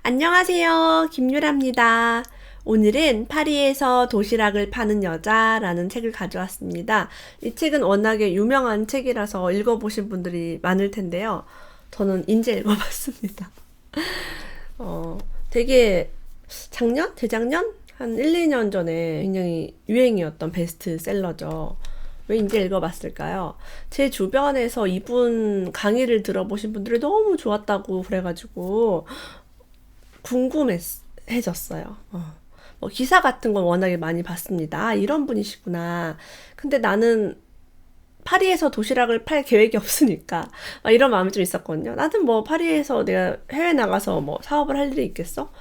안녕하세요. 김유라입니다. 오늘은 파리에서 도시락을 파는 여자라는 책을 가져왔습니다. 이 책은 워낙에 유명한 책이라서 읽어보신 분들이 많을 텐데요. 저는 인제 읽어봤습니다. 되게 작년? 재작년? 한 1, 2년 전에 굉장히 유행이었던 베스트셀러죠. 왜 인제 읽어봤을까요? 제 주변에서 이분 강의를 들어보신 분들이 너무 좋았다고 그래가지고 궁금해졌어요. 뭐 기사 같은 건 워낙에 많이 봤습니다. 아, 이런 분이시구나. 근데 나는 파리에서 도시락을 팔 계획이 없으니까 막 이런 마음이 좀 있었거든요. 나는 뭐 파리에서 내가 해외 나가서 뭐 사업을 할 일이 있겠어?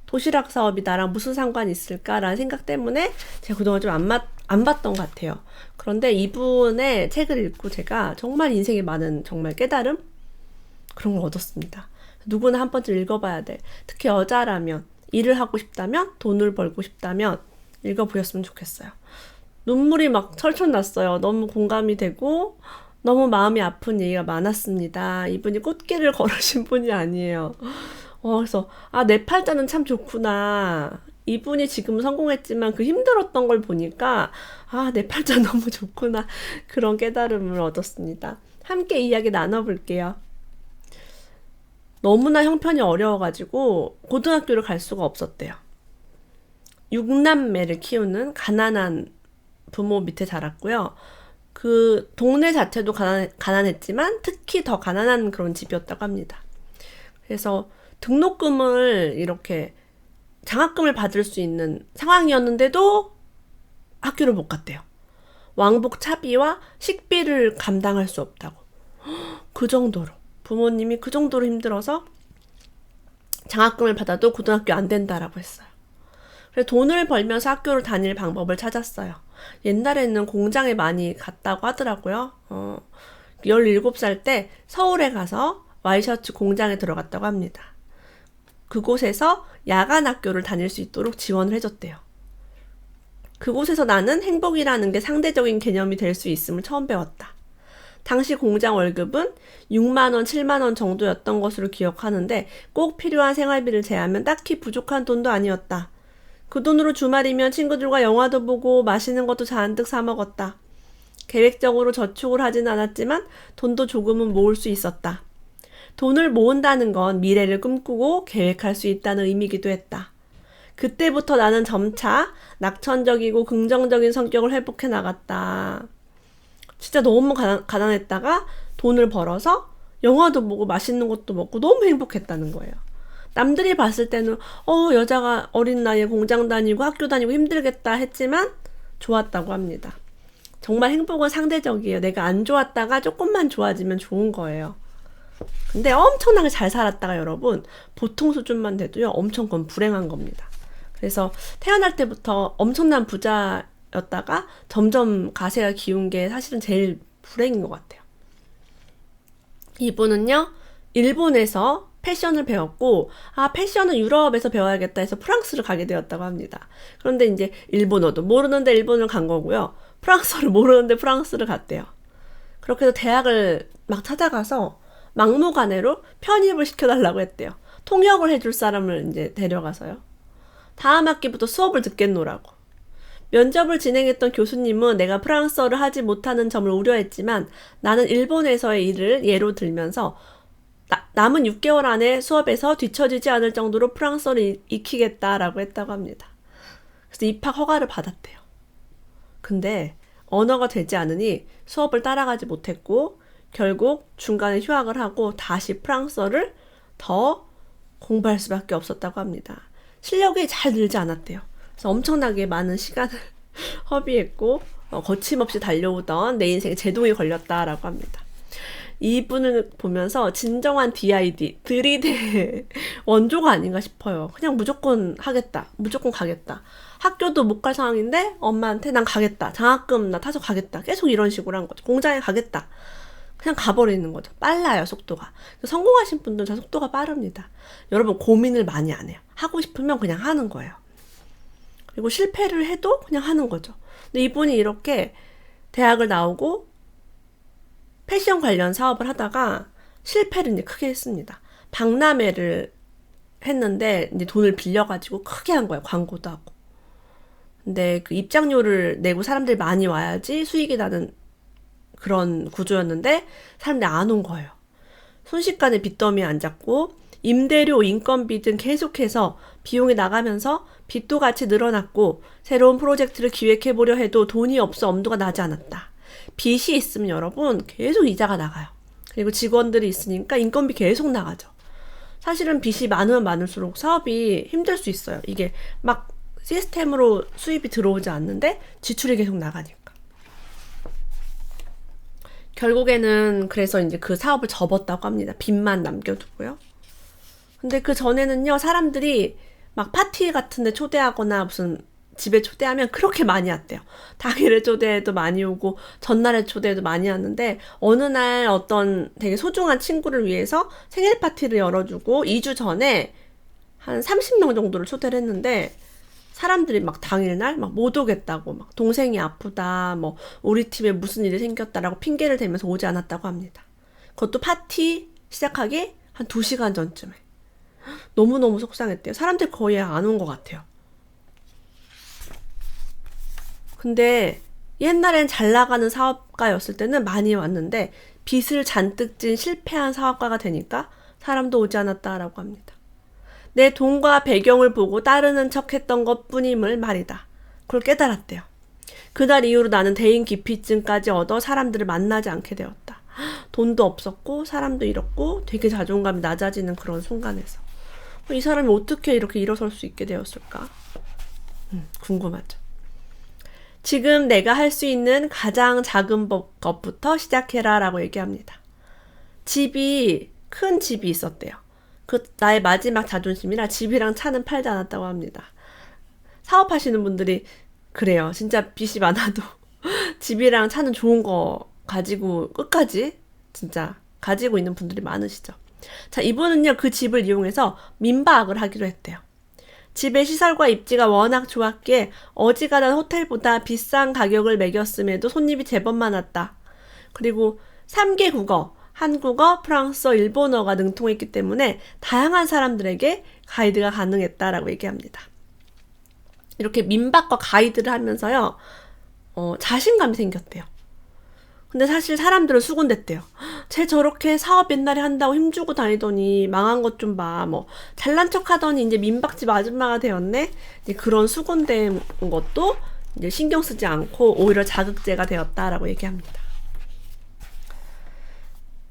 도시락 사업이 나랑 무슨 상관이 있을까라는 생각 때문에 제가 그동안 좀 안 봤던 것 같아요. 그런데 이분의 책을 읽고 제가 정말 인생에 많은 정말 깨달음? 그런 걸 얻었습니다. 누구나 한 번쯤 읽어봐야 돼. 특히 여자라면, 일을 하고 싶다면, 돈을 벌고 싶다면 읽어보셨으면 좋겠어요. 눈물이 막 철철 났어요. 너무 공감이 되고 너무 마음이 아픈 얘기가 많았습니다. 이분이 꽃길을 걸으신 분이 아니에요. 그래서 내 팔자는 참 좋구나. 이분이 지금 성공했지만 그 힘들었던 걸 보니까 내 팔자 너무 좋구나. 그런 깨달음을 얻었습니다. 함께 이야기 나눠볼게요. 너무나 형편이 어려워가지고 고등학교를 갈 수가 없었대요. 6남매를 키우는 가난한 부모 밑에 자랐고요. 그 동네 자체도 가난했지만 특히 더 가난한 그런 집이었다고 합니다. 그래서 등록금을 이렇게 장학금을 받을 수 있는 상황이었는데도 학교를 못 갔대요. 왕복 차비와 식비를 감당할 수 없다고. 그 정도로. 부모님이 그 정도로 힘들어서 장학금을 받아도 고등학교 안 된다라고 했어요. 그래서 돈을 벌면서 학교를 다닐 방법을 찾았어요. 옛날에는 공장에 많이 갔다고 하더라고요. 17살 때 서울에 가서 와이셔츠 공장에 들어갔다고 합니다. 그곳에서 야간 학교를 다닐 수 있도록 지원을 해줬대요. 그곳에서 나는 행복이라는 게 상대적인 개념이 될 수 있음을 처음 배웠다. 당시 공장 월급은 6만원, 7만원 정도였던 것으로 기억하는데 꼭 필요한 생활비를 제하면 딱히 부족한 돈도 아니었다. 그 돈으로 주말이면 친구들과 영화도 보고 맛있는 것도 잔뜩 사 먹었다. 계획적으로 저축을 하진 않았지만 돈도 조금은 모을 수 있었다. 돈을 모은다는 건 미래를 꿈꾸고 계획할 수 있다는 의미이기도 했다. 그때부터 나는 점차 낙천적이고 긍정적인 성격을 회복해 나갔다. 진짜 너무 가난했다가 돈을 벌어서 영화도 보고 맛있는 것도 먹고 너무 행복했다는 거예요. 남들이 봤을 때는 여자가 어린 나이에 공장 다니고 학교 다니고 힘들겠다 했지만 좋았다고 합니다. 정말 행복은 상대적이에요. 내가 안 좋았다가 조금만 좋아지면 좋은 거예요. 근데 엄청나게 잘 살았다가 여러분 보통 수준만 돼도요 엄청 그건 불행한 겁니다. 그래서 태어날 때부터 엄청난 부자였다가 점점 가세가 기운 게 사실은 제일 불행인 것 같아요. 이분은요 일본에서 패션을 배웠고 패션은 유럽에서 배워야겠다 해서 프랑스를 가게 되었다고 합니다. 그런데 이제 일본어도 모르는데 일본을 간 거고요. 프랑스어를 모르는데 프랑스를 갔대요. 그렇게 해서 대학을 막 찾아가서 막무가내로 편입을 시켜달라고 했대요. 통역을 해줄 사람을 이제 데려가서요. 다음 학기부터 수업을 듣겠노라고. 면접을 진행했던 교수님은 내가 프랑스어를 하지 못하는 점을 우려했지만 나는 일본에서의 일을 예로 들면서 남은 6개월 안에 수업에서 뒤처지지 않을 정도로 프랑스어를 익히겠다라고 했다고 합니다. 그래서 입학 허가를 받았대요. 근데 언어가 되지 않으니 수업을 따라가지 못했고 결국 중간에 휴학을 하고 다시 프랑스어를 더 공부할 수밖에 없었다고 합니다. 실력이 잘 늘지 않았대요. 그래서 엄청나게 많은 시간을 허비했고 거침없이 달려오던 내 인생에 제동이 걸렸다라고 합니다. 이분을 보면서 진정한 DID, 들이대 원조가 아닌가 싶어요. 그냥 무조건 하겠다. 무조건 가겠다. 학교도 못 갈 상황인데 엄마한테 난 가겠다. 장학금 나 타서 가겠다. 계속 이런 식으로 한 거죠. 공장에 가겠다. 그냥 가버리는 거죠. 빨라요, 속도가. 성공하신 분들은 다 속도가 빠릅니다. 여러분 고민을 많이 안 해요. 하고 싶으면 그냥 하는 거예요. 그리고 실패를 해도 그냥 하는 거죠. 근데 이분이 이렇게 대학을 나오고 패션 관련 사업을 하다가 실패를 이제 크게 했습니다. 박람회를 했는데 이제 돈을 빌려가지고 크게 한 거예요. 광고도 하고. 근데 그 입장료를 내고 사람들이 많이 와야지 수익이 나는 그런 구조였는데 사람들이 안 온 거예요. 순식간에 빚더미에 앉았고 임대료, 인건비 등 계속해서 비용이 나가면서 빚도 같이 늘어났고 새로운 프로젝트를 기획해보려 해도 돈이 없어 엄두가 나지 않았다. 빚이 있으면 여러분 계속 이자가 나가요. 그리고 직원들이 있으니까 인건비 계속 나가죠. 사실은 빚이 많으면 많을수록 사업이 힘들 수 있어요. 이게 막 시스템으로 수입이 들어오지 않는데 지출이 계속 나가니까. 결국에는 그래서 이제 그 사업을 접었다고 합니다. 빚만 남겨두고요. 근데 그 전에는요, 사람들이 막 파티 같은 데 초대하거나 무슨 집에 초대하면 그렇게 많이 왔대요. 당일에 초대해도 많이 오고 전날에 초대해도 많이 왔는데 어느 날 어떤 되게 소중한 친구를 위해서 생일 파티를 열어주고 2주 전에 한 30명 정도를 초대를 했는데 사람들이 막 당일날 막 못 오겠다고 막 동생이 아프다 뭐 우리 팀에 무슨 일이 생겼다라고 핑계를 대면서 오지 않았다고 합니다. 그것도 파티 시작하기 한 2시간 전쯤에. 너무너무 속상했대요. 사람들 거의 안 온 것 같아요. 근데 옛날엔 잘 나가는 사업가였을 때는 많이 왔는데 빚을 잔뜩 진 실패한 사업가가 되니까 사람도 오지 않았다라고 합니다. 내 돈과 배경을 보고 따르는 척 했던 것 뿐임을 말이다. 그걸 깨달았대요. 그날 이후로 나는 대인 기피증까지 얻어 사람들을 만나지 않게 되었다. 돈도 없었고 사람도 잃었고 되게 자존감이 낮아지는 그런 순간에서 이 사람이 어떻게 이렇게 일어설 수 있게 되었을까? 궁금하죠. 지금 내가 할 수 있는 가장 작은 것부터 시작해라 라고 얘기합니다. 큰 집이 있었대요. 그 나의 마지막 자존심이라 집이랑 차는 팔지 않았다고 합니다. 사업하시는 분들이 그래요. 진짜 빚이 많아도 집이랑 차는 좋은 거 가지고 끝까지 진짜 가지고 있는 분들이 많으시죠. 자, 이분은요 그 집을 이용해서 민박을 하기로 했대요. 집의 시설과 입지가 워낙 좋았기에 어지간한 호텔보다 비싼 가격을 매겼음에도 손님이 제법 많았다. 그리고 3개 국어, 한국어, 프랑스어, 일본어가 능통했기 때문에 다양한 사람들에게 가이드가 가능했다라고 얘기합니다. 이렇게 민박과 가이드를 하면서요, 자신감이 생겼대요. 근데 사실 사람들은 수군댔대요. 쟤 저렇게 사업 옛날에 한다고 힘주고 다니더니 망한 것 좀 봐. 뭐 잘난 척 하더니 이제 민박집 아줌마가 되었네. 이제 그런 수군된 것도 이제 신경 쓰지 않고 오히려 자극제가 되었다라고 얘기합니다.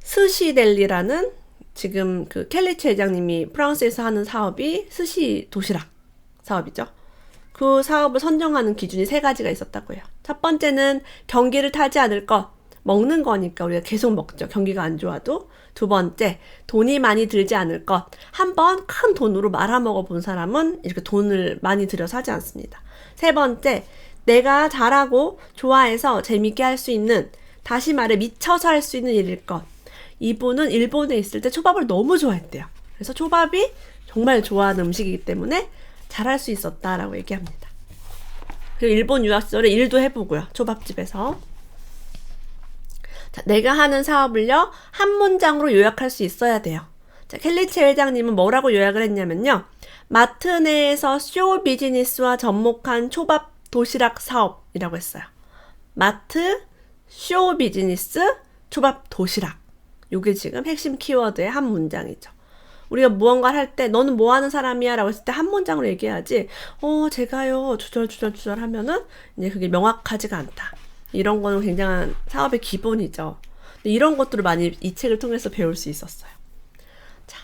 스시델리라는 지금 그 켈리치 회장님이 프랑스에서 하는 사업이 스시 도시락 사업이죠. 그 사업을 선정하는 기준이 3가지가 있었다고 해요. 첫 번째는 경기를 타지 않을 것. 먹는 거니까 우리가 계속 먹죠. 경기가 안 좋아도. 2번째, 돈이 많이 들지 않을 것. 한번 큰 돈으로 말아먹어 본 사람은 이렇게 돈을 많이 들여서 하지 않습니다. 3번째, 내가 잘하고 좋아해서 재밌게 할 수 있는, 다시 말해 미쳐서 할 수 있는 일일 것. 이분은 일본에 있을 때 초밥을 너무 좋아했대요. 그래서 초밥이 정말 좋아하는 음식이기 때문에 잘할 수 있었다라고 얘기합니다. 그리고 일본 유학 시절에 일도 해보고요. 초밥집에서. 자, 내가 하는 사업을요, 한 문장으로 요약할 수 있어야 돼요. 자, 켈리치 회장님은 뭐라고 요약을 했냐면요. 마트 내에서 쇼 비즈니스와 접목한 초밥 도시락 사업이라고 했어요. 마트, 쇼 비즈니스, 초밥 도시락. 요게 지금 핵심 키워드의 한 문장이죠. 우리가 무언가를 할 때 너는 뭐 하는 사람이야 라고 했을 때 한 문장으로 얘기해야지 제가요 주절 하면은 이제 그게 명확하지가 않다. 이런 거는 굉장한 사업의 기본이죠. 근데 이런 것들을 많이 이 책을 통해서 배울 수 있었어요. 자,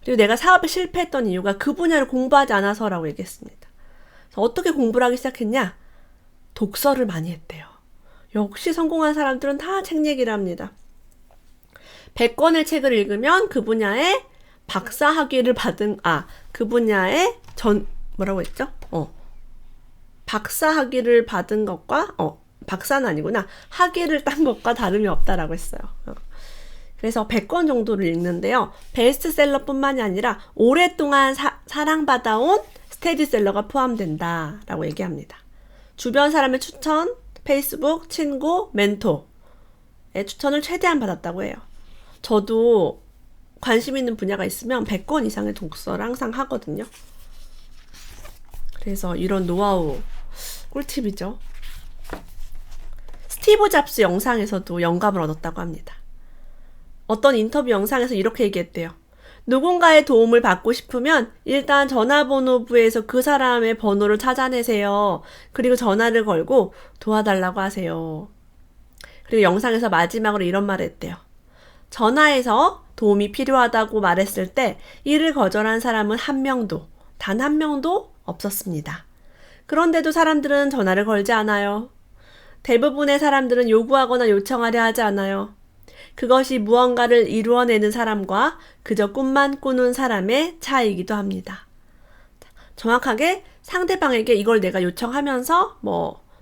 그리고 내가 사업에 실패했던 이유가 그 분야를 공부하지 않아서라고 얘기했습니다. 어떻게 공부를 하기 시작했냐? 독서를 많이 했대요. 역시 성공한 사람들은 다 책 얘기를 합니다. 100권의 책을 읽으면 그 분야에 박사 학위를 받은, 그 분야에 뭐라고 했죠? 박사 학위를 받은 것과, 박사는 아니구나. 학위를 딴 것과 다름이 없다라고 했어요. 그래서 100권 정도를 읽는데요. 베스트셀러뿐만이 아니라 오랫동안 사랑받아온 스테디셀러가 포함된다라고 얘기합니다. 주변 사람의 추천, 페이스북, 친구, 멘토의 추천을 최대한 받았다고 해요. 저도 관심 있는 분야가 있으면 100권 이상의 독서를 항상 하거든요. 그래서 이런 노하우 꿀팁이죠. 스티브 잡스 영상에서도 영감을 얻었다고 합니다. 어떤 인터뷰 영상에서 이렇게 얘기했대요. 누군가의 도움을 받고 싶으면 일단 전화번호부에서 그 사람의 번호를 찾아내세요. 그리고 전화를 걸고 도와달라고 하세요. 그리고 영상에서 마지막으로 이런 말을 했대요. 전화해서 도움이 필요하다고 말했을 때 이를 거절한 사람은 단 한 명도 없었습니다. 그런데도 사람들은 전화를 걸지 않아요. 대부분의 사람들은 요구하거나 요청하려 하지 않아요. 그것이 무언가를 이루어내는 사람과 그저 꿈만 꾸는 사람의 차이이기도 합니다. 정확하게 상대방에게 이걸 내가 요청하면서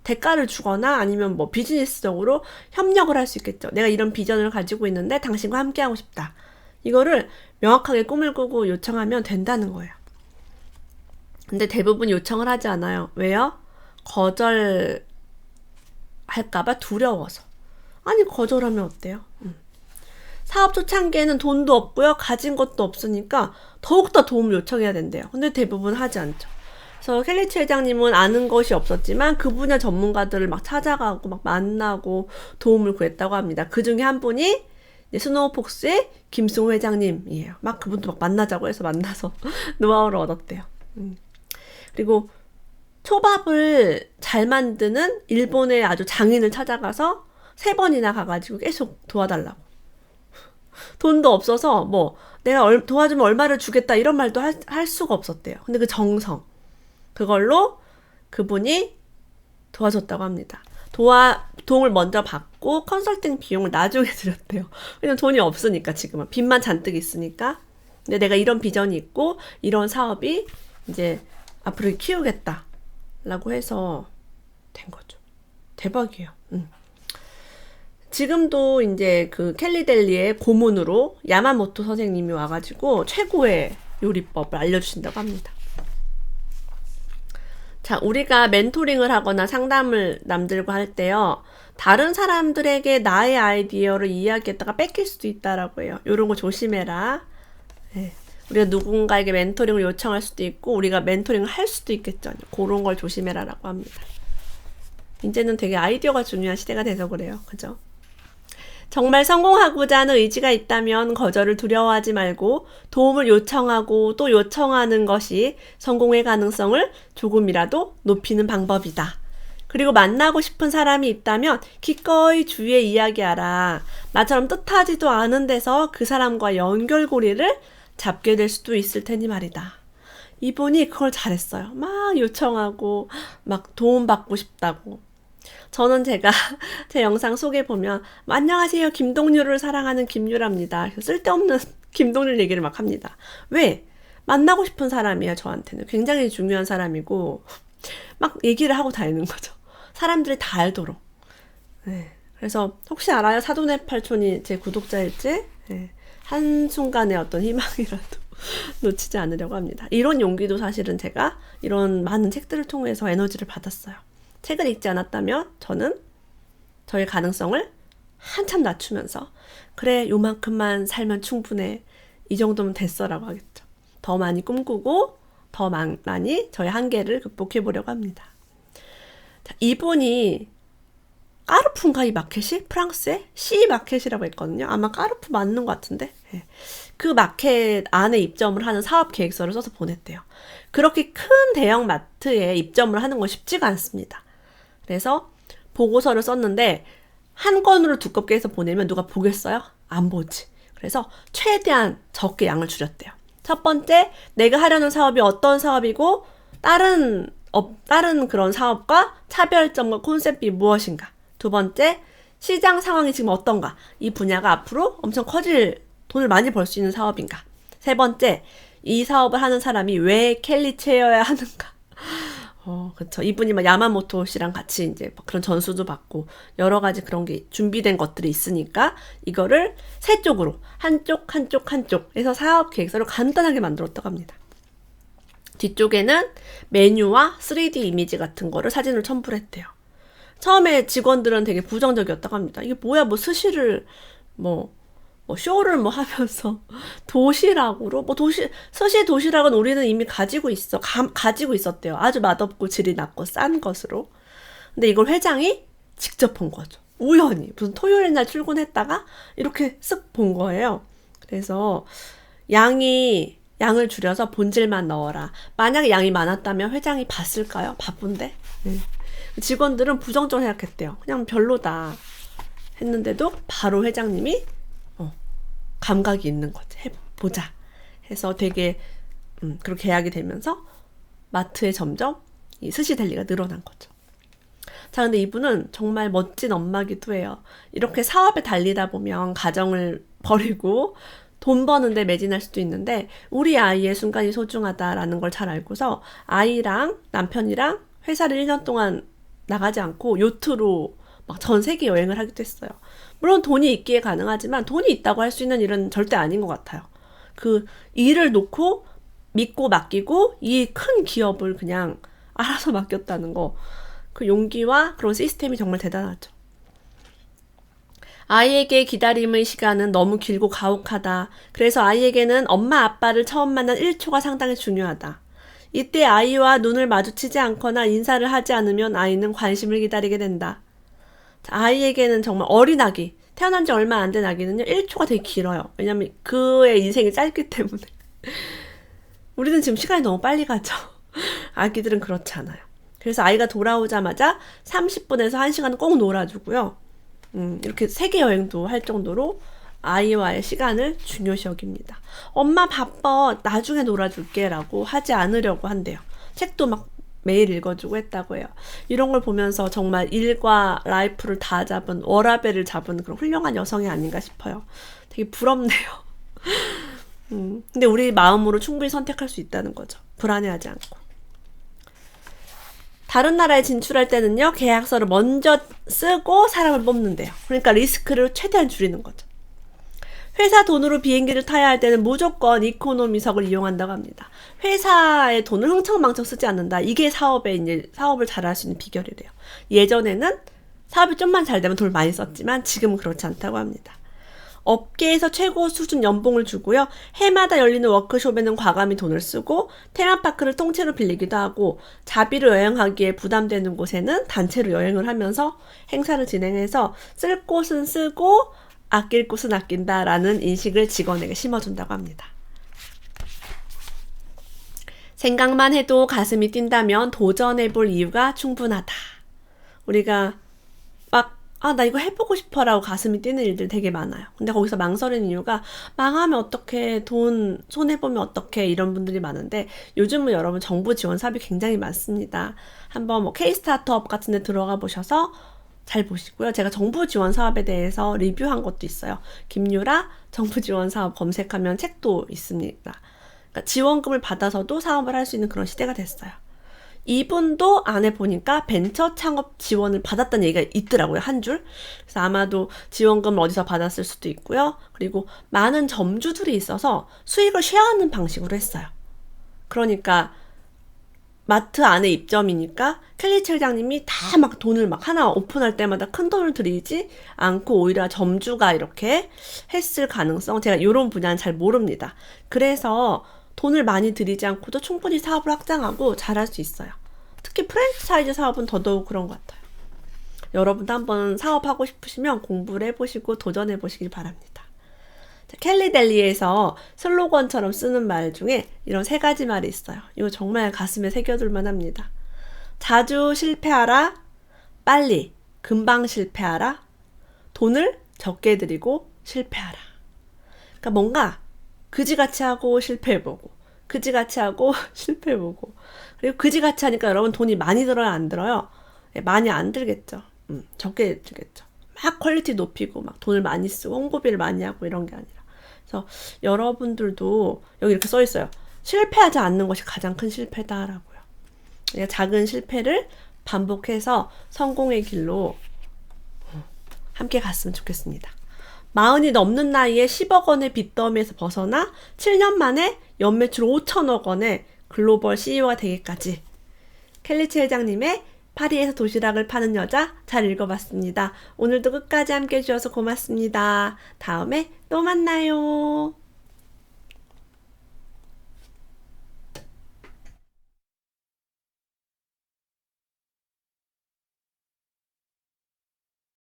대가를 주거나 아니면 비즈니스적으로 협력을 할 수 있겠죠. 내가 이런 비전을 가지고 있는데 당신과 함께하고 싶다. 이거를 명확하게 꿈을 꾸고 요청하면 된다는 거예요. 근데 대부분 요청을 하지 않아요. 왜요? 거절할까봐 두려워서. 아니 거절하면 어때요? 사업 초창기에는 돈도 없고요. 가진 것도 없으니까 더욱더 도움을 요청해야 된대요. 근데 대부분 하지 않죠. 그래서 켈리치 회장님은 아는 것이 없었지만 그 분야 전문가들을 막 찾아가고 막 만나고 도움을 구했다고 합니다. 그 중에 한 분이 스노우폭스의 김승호 회장님이에요. 막 그분도 막 만나자고 해서 만나서 노하우를 얻었대요. 그리고 초밥을 잘 만드는 일본의 아주 장인을 찾아가서 3번이나 가가지고 계속 도와달라고. 돈도 없어서 내가 도와주면 얼마를 주겠다 이런 말도 할 수가 없었대요. 근데 그 정성 그걸로 그분이 도와줬다고 합니다. 도움을 먼저 받고 컨설팅 비용을 나중에 드렸대요. 왜냐면 돈이 없으니까 지금은 빚만 잔뜩 있으니까. 근데 내가 이런 비전이 있고 이런 사업이 이제 앞으로 키우겠다 라고 해서 된 거죠. 대박이에요. 지금도 이제 그 켈리델리의 고문으로 야마모토 선생님이 와가지고 최고의 요리법을 알려주신다고 합니다. 자, 우리가 멘토링을 하거나 상담을 남들과 할 때요. 다른 사람들에게 나의 아이디어를 이야기했다가 뺏길 수도 있다라고 해요. 이런 거 조심해라. 네. 우리가 누군가에게 멘토링을 요청할 수도 있고 우리가 멘토링을 할 수도 있겠죠. 그런 걸 조심해라라고 합니다. 이제는 되게 아이디어가 중요한 시대가 돼서 그래요. 그죠? 정말 성공하고자 하는 의지가 있다면 거절을 두려워하지 말고 도움을 요청하고 또 요청하는 것이 성공의 가능성을 조금이라도 높이는 방법이다. 그리고 만나고 싶은 사람이 있다면 기꺼이 주위에 이야기하라. 나처럼 뜻하지도 않은 데서 그 사람과 연결고리를 잡게 될 수도 있을 테니 말이다. 이분이 그걸 잘했어요. 막 요청하고 막 도움받고 싶다고. 저는 제가 제 영상 속에 보면 안녕하세요. 김동률을 사랑하는 김유라입니다. 쓸데없는 김동률 얘기를 막 합니다. 왜? 만나고 싶은 사람이에요. 저한테는. 굉장히 중요한 사람이고 막 얘기를 하고 다니는 거죠. 사람들이 다 알도록. 네. 그래서 혹시 알아요? 사돈의 팔촌이 제 구독자일지? 네. 한순간의 어떤 희망이라도 놓치지 않으려고 합니다. 이런 용기도 사실은 제가 이런 많은 책들을 통해서 에너지를 받았어요. 책을 읽지 않았다면 저는 저의 가능성을 한참 낮추면서 그래 요만큼만 살면 충분해 이 정도면 됐어라고 하겠죠. 더 많이 꿈꾸고 더 많이 저의 한계를 극복해 보려고 합니다. 자, 이분이 까르푸인가 이 마켓이? 프랑스의 C 마켓이라고 했거든요. 아마 까르푸 맞는 것 같은데 네. 그 마켓 안에 입점을 하는 사업 계획서를 써서 보냈대요. 그렇게 큰 대형 마트에 입점을 하는 건 쉽지가 않습니다. 그래서 보고서를 썼는데 한 권으로 두껍게 해서 보내면 누가 보겠어요? 안 보지. 그래서 최대한 적게 양을 줄였대요. 첫 번째, 내가 하려는 사업이 어떤 사업이고 다른 그런 사업과 차별점과 콘셉트이 무엇인가. 두 번째, 시장 상황이 지금 어떤가. 이 분야가 앞으로 엄청 커질 돈을 많이 벌 수 있는 사업인가. 세 번째, 이 사업을 하는 사람이 왜 켈리체여야 하는가. 그쵸. 이분이 막 야마모토 씨랑 같이 이제 그런 전수도 받고 여러 가지 그런 게 준비된 것들이 있으니까 이거를 세 쪽으로 한쪽 해서 사업 계획서를 간단하게 만들었다고 합니다. 뒤쪽에는 메뉴와 3D 이미지 같은 거를 사진을 첨부를 했대요. 처음에 직원들은 되게 부정적이었다고 합니다. 이게 뭐야, 스시를 뭐 쇼를 뭐 하면서 도시락으로 뭐 스시 도시락은 우리는 이미 가지고 가지고 있었대요. 아주 맛없고 질이 낮고 싼 것으로. 근데 이걸 회장이 직접 본 거죠. 우연히 무슨 토요일 날 출근했다가 이렇게 쓱 본 거예요. 그래서 양을 줄여서 본질만 넣어라. 만약에 양이 많았다면 회장이 봤을까요? 바쁜데. 네. 직원들은 부정적으로 생각했대요. 그냥 별로다 했는데도 바로 회장님이 감각이 있는 거지. 해보자 해서 되게 그렇게 계약이 되면서 마트에 점점 이 스시 델리가 늘어난 거죠. 자, 근데 이분은 정말 멋진 엄마기도 해요. 이렇게 사업에 달리다 보면 가정을 버리고 돈 버는데 매진할 수도 있는데 우리 아이의 순간이 소중하다라는 걸 잘 알고서 아이랑 남편이랑 회사를 1년 동안 나가지 않고 요트로 막 전 세계 여행을 하기도 했어요. 물론 돈이 있기에 가능하지만 돈이 있다고 할 수 있는 일은 절대 아닌 것 같아요. 그 일을 놓고 믿고 맡기고 이 큰 기업을 그냥 알아서 맡겼다는 거. 그 용기와 그런 시스템이 정말 대단하죠. 아이에게 기다림의 시간은 너무 길고 가혹하다. 그래서 아이에게는 엄마 아빠를 처음 만난 1초가 상당히 중요하다. 이때 아이와 눈을 마주치지 않거나 인사를 하지 않으면 아이는 관심을 기다리게 된다. 아이에게는 정말 어린 아기, 태어난 지 얼마 안 된 아기는요 1초가 되게 길어요. 왜냐면 그의 인생이 짧기 때문에. 우리는 지금 시간이 너무 빨리 가죠. 아기들은 그렇지 않아요. 그래서 아이가 돌아오자마자 30분에서 1시간 꼭 놀아주고요. 이렇게 세계 여행도 할 정도로 아이와의 시간을 중요시 여깁니다. 엄마 바빠, 나중에 놀아줄게 라고 하지 않으려고 한대요. 책도 막 매일 읽어주고 했다고 해요. 이런 걸 보면서 정말 일과 라이프를 다 잡은, 워라밸을 잡은 그런 훌륭한 여성이 아닌가 싶어요. 되게 부럽네요. 근데 우리 마음으로 충분히 선택할 수 있다는 거죠. 불안해하지 않고. 다른 나라에 진출할 때는요, 계약서를 먼저 쓰고 사람을 뽑는데요. 그러니까 리스크를 최대한 줄이는 거죠. 회사 돈으로 비행기를 타야 할 때는 무조건 이코노미석을 이용한다고 합니다. 회사의 돈을 흥청망청 쓰지 않는다. 이게 사업을 잘할 수 있는 비결이래요. 예전에는 사업이 좀만 잘 되면 돈을 많이 썼지만 지금은 그렇지 않다고 합니다. 업계에서 최고 수준 연봉을 주고요. 해마다 열리는 워크숍에는 과감히 돈을 쓰고 테마파크를 통째로 빌리기도 하고 자비로 여행하기에 부담되는 곳에는 단체로 여행을 하면서 행사를 진행해서 쓸 곳은 쓰고 아낄 곳은 아낀다라는 인식을 직원에게 심어준다고 합니다. 생각만 해도 가슴이 뛴다면 도전해볼 이유가 충분하다. 우리가 나 이거 해보고 싶어라고 가슴이 뛰는 일들 되게 많아요. 근데 거기서 망설이는 이유가 망하면 어떡해, 돈 손해보면 어떡해 이런 분들이 많은데 요즘은 여러분 정부 지원 사업이 굉장히 많습니다. 한번 뭐 K-스타트업 같은 데 들어가 보셔서 잘 보시고요. 제가 정부 지원 사업에 대해서 리뷰한 것도 있어요. 김유라 정부 지원 사업 검색하면 책도 있습니다. 그러니까 지원금을 받아서도 사업을 할 수 있는 그런 시대가 됐어요. 이분도 안에 보니까 벤처 창업 지원을 받았다는 얘기가 있더라고요. 한 줄. 그래서 아마도 지원금을 어디서 받았을 수도 있고요. 그리고 많은 점주들이 있어서 수익을 쉐어하는 방식으로 했어요. 그러니까 마트 안에 입점이니까 켈리치 회장님이 다 막 돈을 막 하나 오픈할 때마다 큰 돈을 들이지 않고 오히려 점주가 이렇게 했을 가능성, 제가 이런 분야는 잘 모릅니다. 그래서 돈을 많이 들이지 않고도 충분히 사업을 확장하고 잘할 수 있어요. 특히 프랜차이즈 사업은 더더욱 그런 것 같아요. 여러분도 한번 사업하고 싶으시면 공부를 해보시고 도전해보시길 바랍니다. 자, 켈리 델리에서 슬로건처럼 쓰는 말 중에 이런 3가지 말이 있어요. 이거 정말 가슴에 새겨둘만 합니다. 자주 실패하라, 빨리, 금방 실패하라, 돈을 적게 들이고 실패하라. 그러니까 뭔가 그지같이 하고 실패해보고 그지같이 하고 실패해보고 그리고 그지같이 하니까 여러분 돈이 많이 들어요 안 들어요? 많이 안 들겠죠. 적게 들겠죠. 막 퀄리티 높이고 막 돈을 많이 쓰고 홍보비를 많이 하고 이런 게 아니라. 그래서 여러분들도 여기 이렇게 써 있어요. 실패하지 않는 것이 가장 큰 실패다라고요. 작은 실패를 반복해서 성공의 길로 함께 갔으면 좋겠습니다. 40이 넘는 나이에 10억 원의 빚더미에서 벗어나 7년 만에 연매출 5천억 원의 글로벌 CEO가 되기까지 켈리치 회장님의 파리에서 도시락을 파는 여자 잘 읽어봤습니다. 오늘도 끝까지 함께 해주셔서 고맙습니다. 다음에 또 만나요.